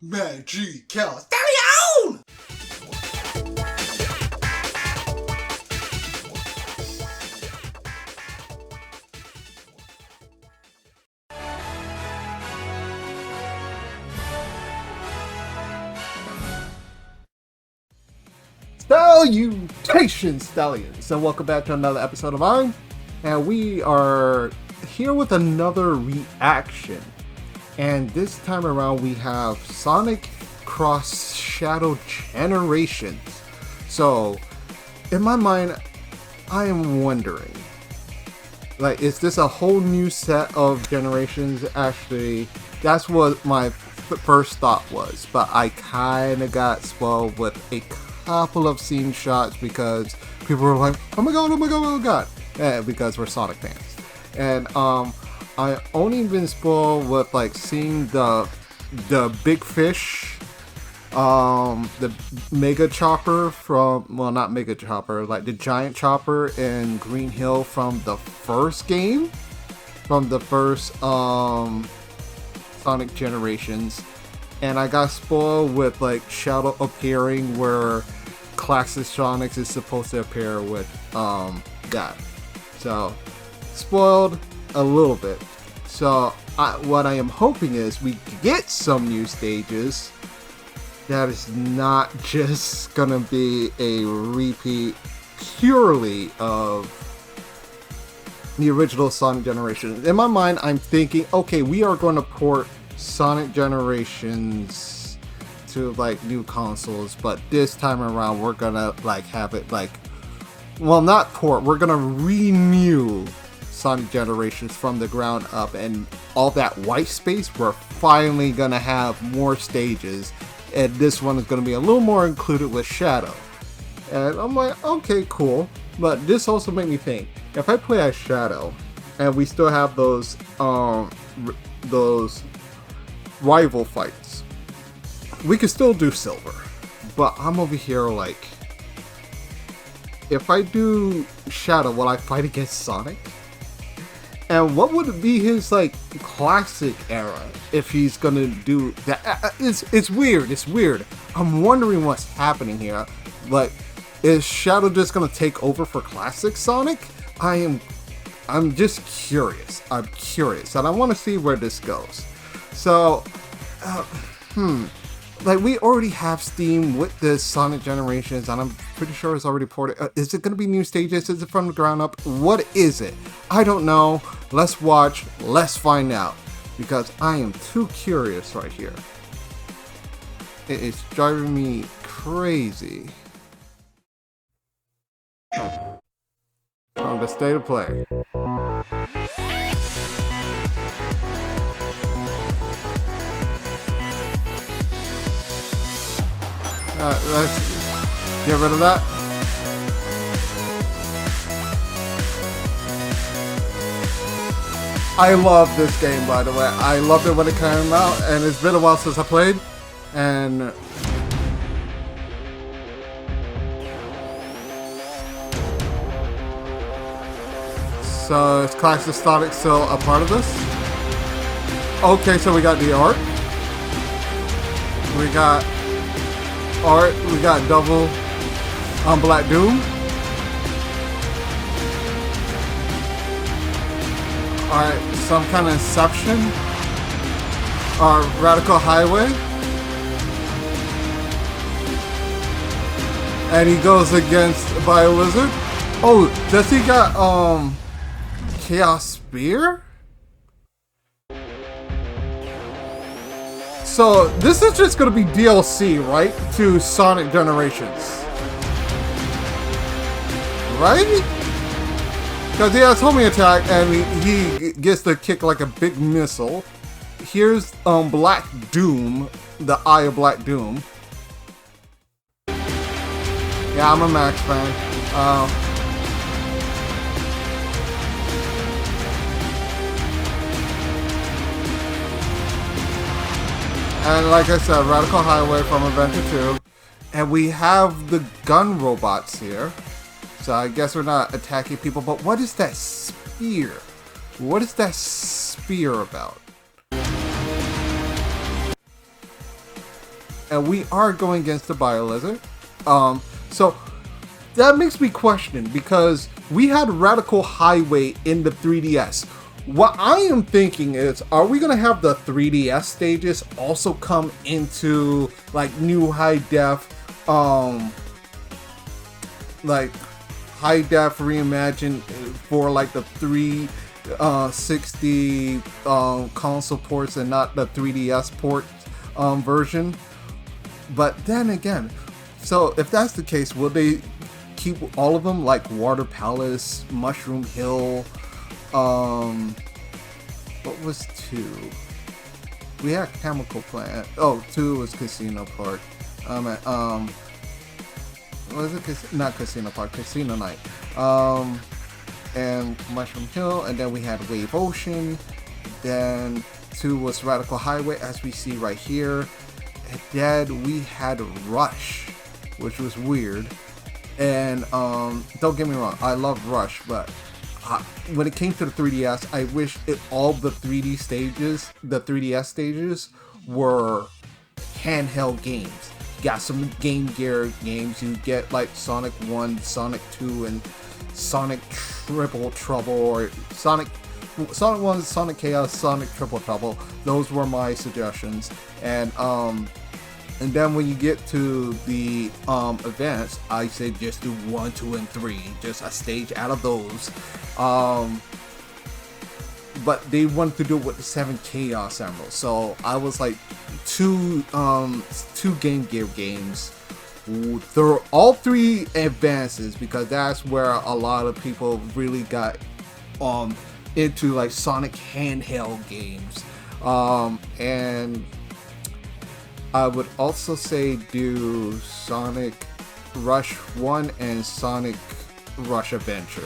MajiKel Stallion! Salutations, Stallions, and welcome back to another episode of Mine. And we are here with another reaction. And this time around we have Sonic Cross Shadow Generations. So, in my mind, I am wondering, like, is this a whole new set of generations? Actually, that's what my first thought was, but I kind of got spoiled with a couple of scene shots because people were like, oh my god, oh my god, oh my god, because we're Sonic fans. And I only been spoiled with like seeing the big fish, the Mega Chopper from, well, not Mega Chopper, like the giant chopper in Green Hill from the first game, from the first Sonic Generations. And I got spoiled with like Shadow appearing where Classic Sonic is supposed to appear with that. So spoiled a little bit. So what I am hoping is we get some new stages that is not just gonna be a repeat purely of the original Sonic Generation. In my mind, I'm thinking, okay, we are going to port Sonic Generations to like new consoles, but this time around we're gonna like have it like, well, not port, we're gonna renew Sonic Generations from the ground up, and all that white space, we're finally gonna have more stages, and this one is gonna be a little more included with Shadow. And I'm like, okay, cool. But this also made me think, if I play as Shadow and we still have those rival fights, we could still do Silver. But I'm over here like, if I do Shadow, will I fight against Sonic? And what would be his like classic era if he's gonna do that? It's weird. It's weird. I'm wondering what's happening here. Like, is Shadow just gonna take over for classic Sonic? I'm just curious. I'm curious, and I want to see where this goes. So, like, we already have Steam with this Sonic Generations, and I'm pretty sure it's already ported. Is it going to be new stages? Is it from the ground up? What is it? I don't know. Let's watch. Let's find out. Because I am too curious right here. It is driving me crazy. From the state of play. Let's get rid of that. I love this game, by the way. I loved it when it came out, and it's been a while since I played. And so is Classic Sonic still a part of this? Okay, so we got the art. We got art, we got double on Black Doom. Alright, some kind of Inception or Radical Highway. And he goes against BioLizard. Oh, does he got Chaos Spear? So this is just gonna be DLC, right? To Sonic Generations. Right? Because he has homing attack and he gets to kick like a big missile. Here's Black Doom, the Eye of Black Doom. Yeah, I'm a Max fan. And like I said, Radical Highway from Adventure 2. And we have the gun robots here. So I guess we're not attacking people, but what is that spear? What is that spear about? and we are going against the Biolizard. So that makes me question, because we had Radical Highway in the 3DS. What I am thinking is, are we gonna have the 3DS stages also come into like new high def, like high def reimagined for like the 360 console ports and not the 3DS port version? But then again, so if that's the case, will they keep all of them, like Water Palace, Mushroom Hill? What was 2? We had Chemical Plant. Oh, 2 was Casino Park. Was it not Casino Park? Casino Night. And Mushroom Hill, and then we had Wave Ocean. Then 2 was Radical Highway, as we see right here. And then we had Rush, which was weird. And don't get me wrong, I love Rush, but when it came to the 3DS, I wish all the 3D stages, the 3DS stages, were handheld games. You got some Game Gear games. You get like Sonic 1, Sonic 2, and Sonic Triple Trouble, or Sonic 1, Sonic Chaos, Sonic Triple Trouble. Those were my suggestions. And then when you get to the events, I say just do 1, 2, and 3, just a stage out of those. But they wanted to do it with the 7 Chaos Emeralds, so I was like, two Game Gear games. They're all 3 advances, because that's where a lot of people really got into like Sonic handheld games. And I would also say do Sonic Rush 1 and Sonic Rush Adventure.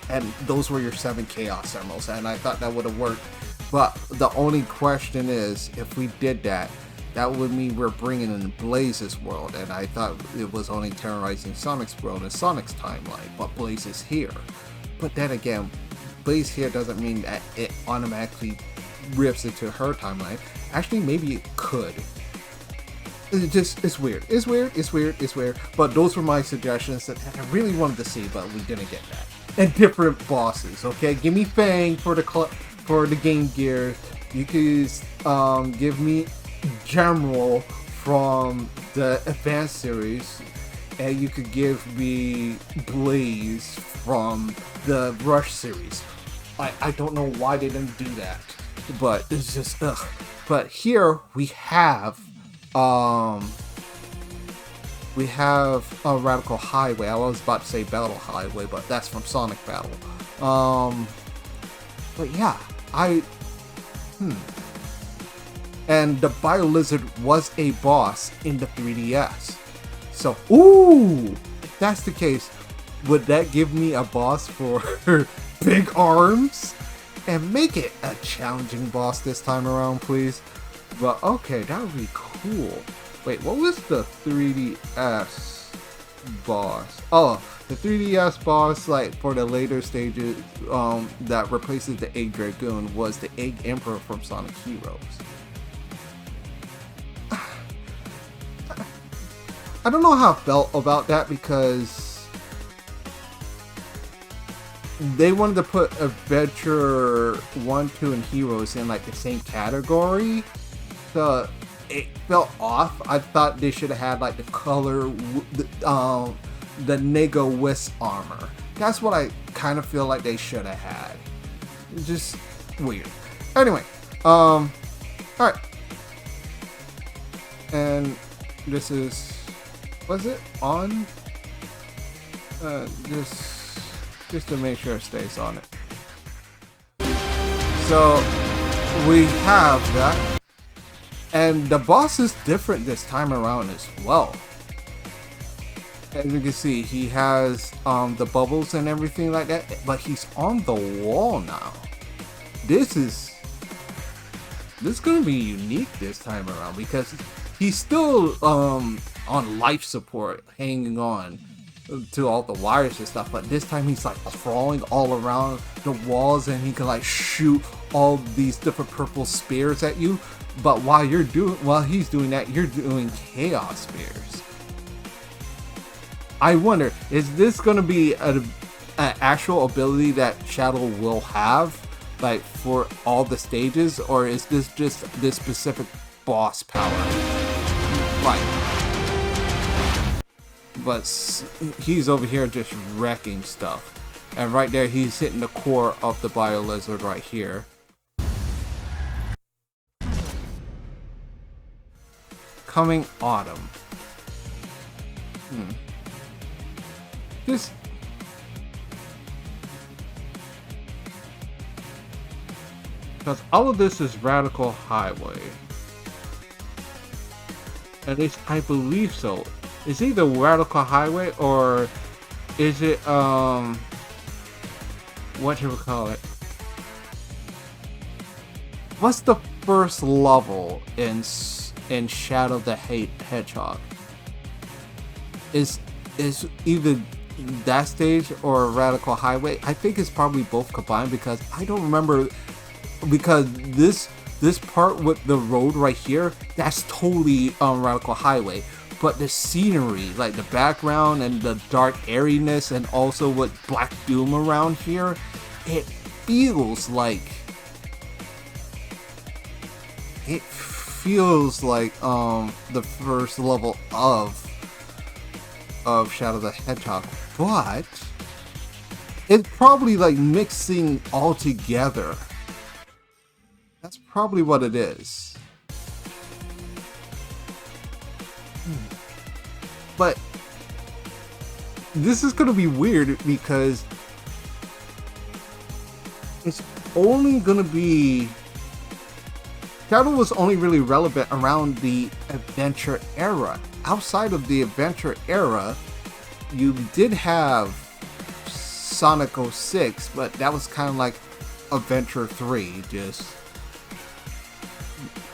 And those were your 7 Chaos Emeralds, and I thought that would have worked. But the only question is, if we did that, that would mean we're bringing in Blaze's world, and I thought it was only terrorizing Sonic's world and Sonic's timeline, but Blaze is here. But then again, Blaze here doesn't mean that it automatically rips into her timeline. Actually, maybe it could. It's weird. But those were my suggestions that I really wanted to see, but we didn't get that. And different bosses, okay? Give me Fang for the Game Gear. You could give me General from the Advanced series, and you could give me Blaze from the Rush series. I don't know why they didn't do that, but it's just ugh. But here we have a Radical Highway. I was about to say Battle Highway, but that's from Sonic Battle. But yeah, and the Biolizard was a boss in the 3DS. So, ooh, if that's the case, would that give me a boss for big arms? And make it a challenging boss this time around, please. But okay, that would be cool. Wait, what was the 3DS boss? Oh, the 3DS boss, like, for the later stages, that replaces the Egg Dragoon was the Egg Emperor from Sonic Heroes. I don't know how I felt about that, because they wanted to put Adventure 1, 2, and Heroes in, like, the same category. So it felt off. I thought they should have had like the color, the Nego Wisp armor. That's what I kind of feel like they should have had. It's just weird. Anyway, all right. And this is, was it on? Just to make sure it stays on it. So we have that. And the boss is different this time around as well. As you can see, he has the bubbles and everything like that, but he's on the wall now. This is gonna be unique this time around, because he's still on life support, hanging on, to all the wires and stuff, but this time he's like crawling all around the walls and he can like shoot all these different purple spears at you. But while he's doing that, you're doing chaos spears. I wonder, is this gonna be an actual ability that Shadow will have, like for all the stages, or is this just this specific boss power? Like, but he's over here just wrecking stuff. And right there, he's hitting the core of the Bio Lizard right here. Coming autumn. Just because all of this is Radical Highway. At least I believe so. It's either Radical Highway or is it what you would call it? What's the first level in Shadow the Hedgehog? Is either that stage or Radical Highway? I think it's probably both combined because I don't remember, because this part with the road right here, that's totally Radical Highway. But the scenery, like the background and the dark airiness, and also with Black Doom around here, it feels like the first level of Shadow the Hedgehog, but it's probably like mixing all together. That's probably what it is. But this is gonna be weird because it's only gonna be, Shadow was only really relevant around the Adventure era. Outside of the Adventure era, you did have Sonic 06, but that was kind of like Adventure 3, just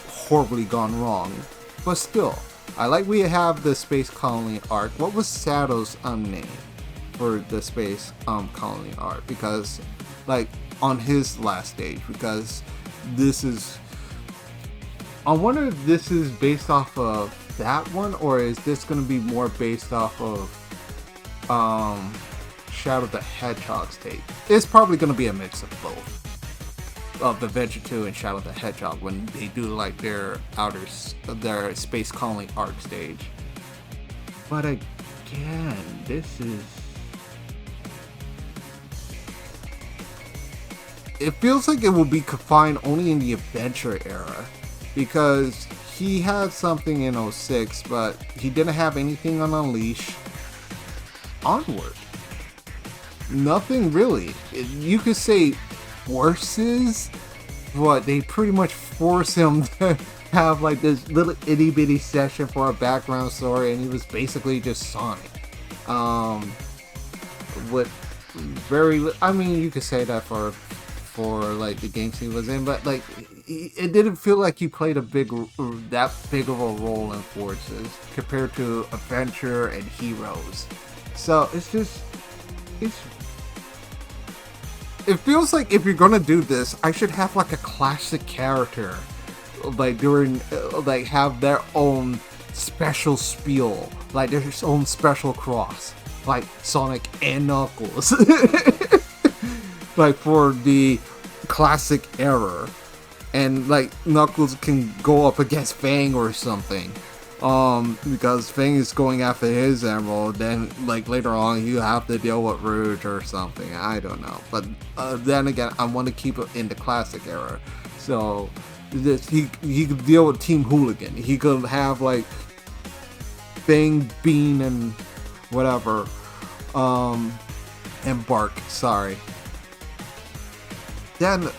horribly gone wrong. But still, I like we have the Space Colony arc. What was Shadow's name for the Space Colony arc? Because, like, on his last stage, because this is, I wonder if this is based off of that one, or is this going to be more based off of Shadow the Hedgehog's take? It's probably going to be a mix of both, of Adventure 2 and Shadow the Hedgehog, when they do like their Space Colony arc stage. But again, it feels like it will be confined only in the Adventure era, because he had something in 06, but he didn't have anything on Unleash. Onward, nothing really. You could say forces, but they pretty much force him to have like this little itty bitty session for a background story, and he was basically just Sonic. With very, I mean, you could say that for like the games he was in, but like it didn't feel like he played that big of a role in Forces compared to Adventure and Heroes. So it feels like if you're gonna do this, I should have like a classic character, like during, like have their own special spiel, like their own special cross, like Sonic and Knuckles, like for the classic era, and like Knuckles can go up against Fang or something. Because Fang is going after his emerald, then like later on you have to deal with Rouge or something, I don't know. But then again, I want to keep it in the classic era. So he could deal with Team Hooligan. He could have like Fang, Bean, and whatever. And Bark, sorry. Then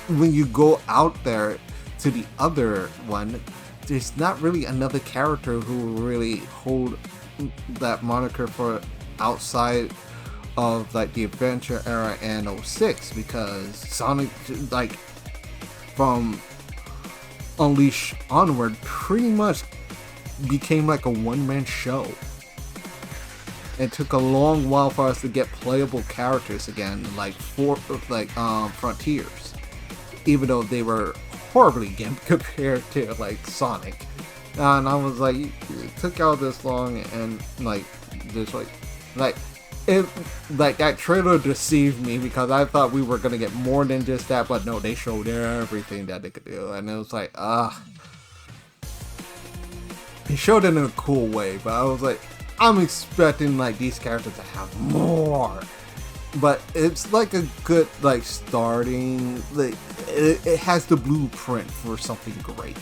when you go out there to the other one, there's not really another character who will really hold that moniker for outside of like the Adventure era and 06, because Sonic, like from Unleash onward, pretty much became like a one-man show. it took a long while for us to get playable characters again, like Frontiers, even though they were horribly gimped compared to like Sonic. And I was like, it took all this long, and like just like it, like that trailer deceived me because I thought we were gonna get more than just that, but no, they showed everything that they could do, and it was like, he showed it in a cool way, but I was like, I'm expecting like these characters to have more. But it's like a good like starting, like it has the blueprint for something great.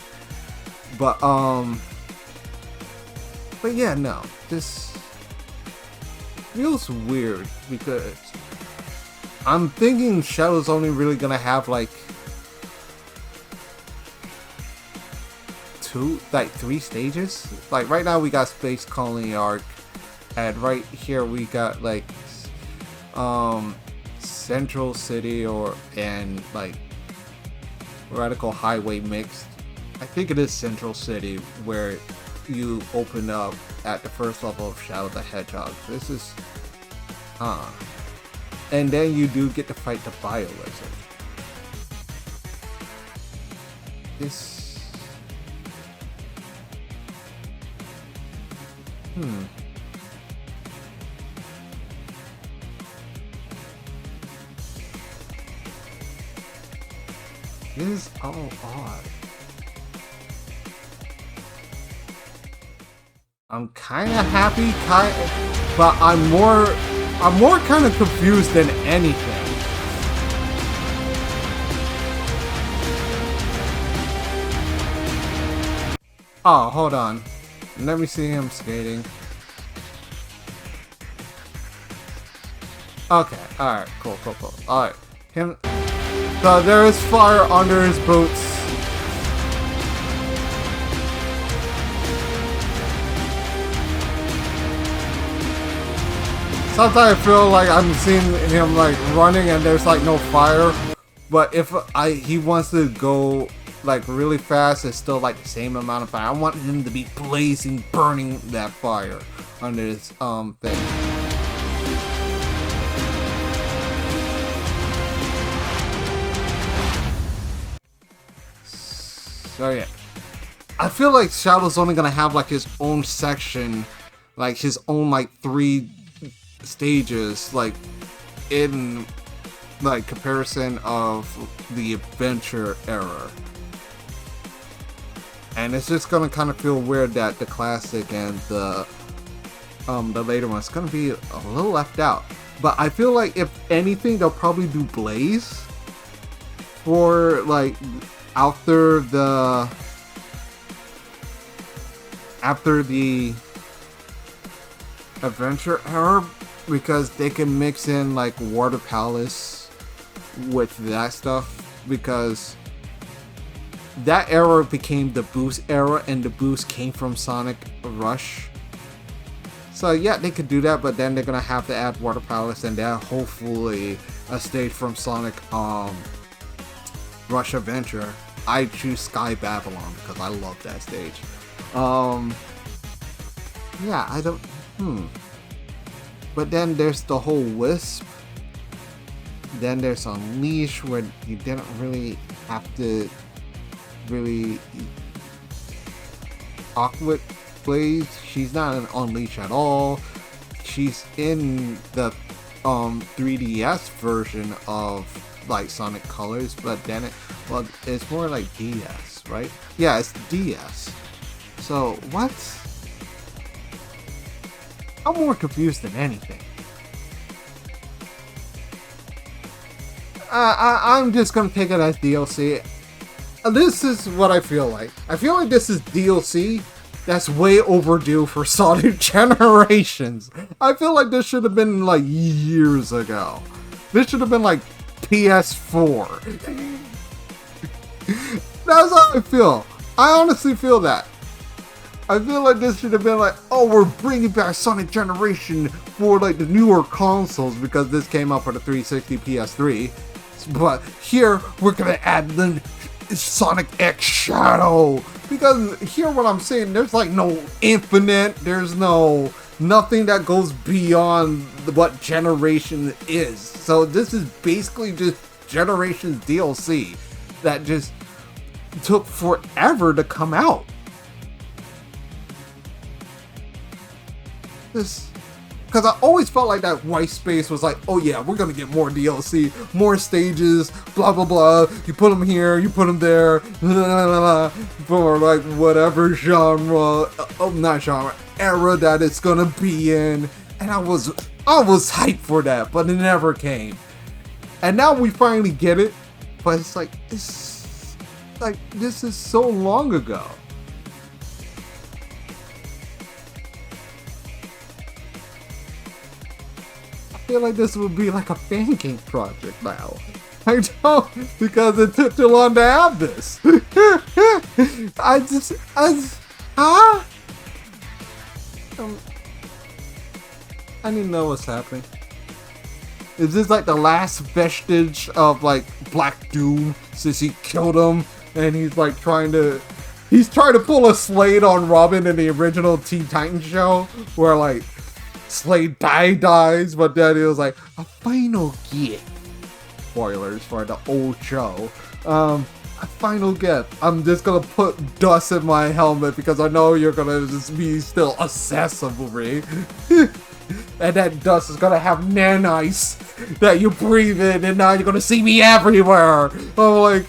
But yeah, no, this feels weird because I'm thinking Shadow's only really gonna have like 3 stages. Like right now we got Space Colony Arc, and right here we got like Central City and like Radical Highway mixed. I think it is Central City where you open up at the first level of Shadow the Hedgehog. This is and then you do get to fight the Bio Lizard. This This is all odd. I'm kind of happy, but I'm more kind of confused than anything. Oh, hold on. Let me see him skating. Okay, alright, cool. Alright, him. So there is fire under his boots. Sometimes I feel like I'm seeing him like running and there's like no fire. But if he wants to go like really fast, it's still like the same amount of fire. I want him to be blazing, burning that fire under his thing. So yeah, I feel like Shadow's only gonna have like his own section, like his own like 3 stages, like in like comparison of the adventure era. And it's just gonna kind of feel weird that the classic and the later one's gonna be a little left out. But I feel like if anything, they'll probably do Blaze for like after the adventure era, because they can mix in like Water Palace with that stuff, because that era became the boost era and the boost came from Sonic Rush. So yeah, they could do that, but then they're gonna have to add Water Palace and then hopefully a stage from Sonic Rush Adventure. I choose Sky Babylon because I love that stage. Yeah, I don't. But then there's the whole Wisp. Then there's Unleash, where you didn't really have to really talk with Blaze. She's not an Unleash at all. She's in the 3DS version of like Sonic Colors, but then it's more like DS, right? Yeah, it's DS. So what? I'm more confused than anything. I'm just gonna take it as DLC. This is what I feel like. I feel like this is DLC that's way overdue for Sonic Generations. I feel like this should have been like years ago. This should have been like PS4. That's how I feel. I honestly feel that. I feel like this should have been like, oh, we're bringing back Sonic Generation for like the newer consoles because this came out for the 360 PS3. But here, we're gonna add the Sonic X Shadow. Because here what I'm saying, there's like no Infinite, there's no nothing that goes beyond what Generation is. So this is basically just Generations DLC that just took forever to come out. This, because I always felt like that white space was like, oh yeah, we're gonna get more DLC, more stages, blah blah blah. You put them here, you put them there, for like whatever genre, not genre, era that it's gonna be in. And I was hyped for that, but it never came. And now we finally get it, but it's like this is so long ago. I feel like this would be like a fan game project now. I don't, because it took too long to have this. I need to know what's happening. Is this like the last vestige of like Black Doom since he killed him and he's like trying to pull a Slade on Robin in the original Teen Titans show where like Slade dies, but then it was like a final gift. Spoilers for the old show. A final gift. I'm just gonna put dust in my helmet because I know you're gonna just be still accessible. And that dust is gonna have nanites that you breathe in, and now you're gonna see me everywhere. I'm like,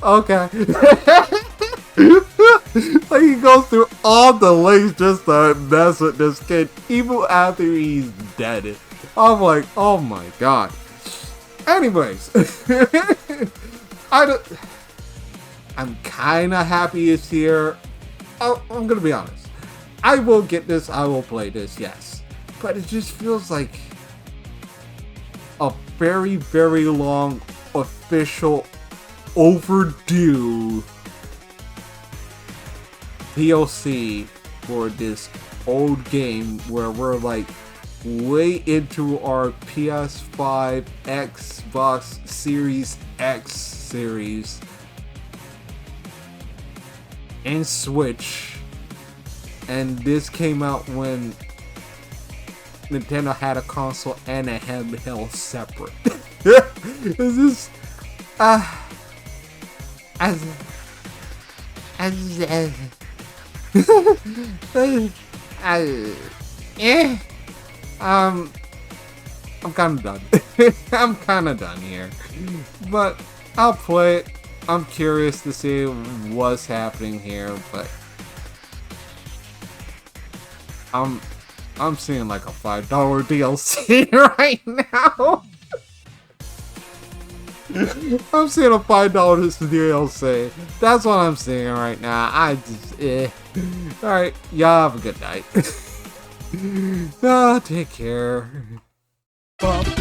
okay. Like he goes through all the lengths just to mess with this kid, even after he's dead. I'm like, oh my god. Anyways, I'm kind of happy it's here. I'm gonna be honest. I will get this. I will play this. Yes. But it just feels like a very, very long, official, overdue DLC for this old game where we're like way into our PS5, Xbox Series X series, and Switch. And this came out when Nintendo had a console and a handheld separate. Is this I'm kind of done. I'm kind of done here, but I'll play it. I'm curious to see what's happening here, but I'm seeing like a $5 DLC right now. I'm seeing a $5 DLC. That's what I'm seeing right now. I just, Alright, y'all have a good night. Take care. Bye.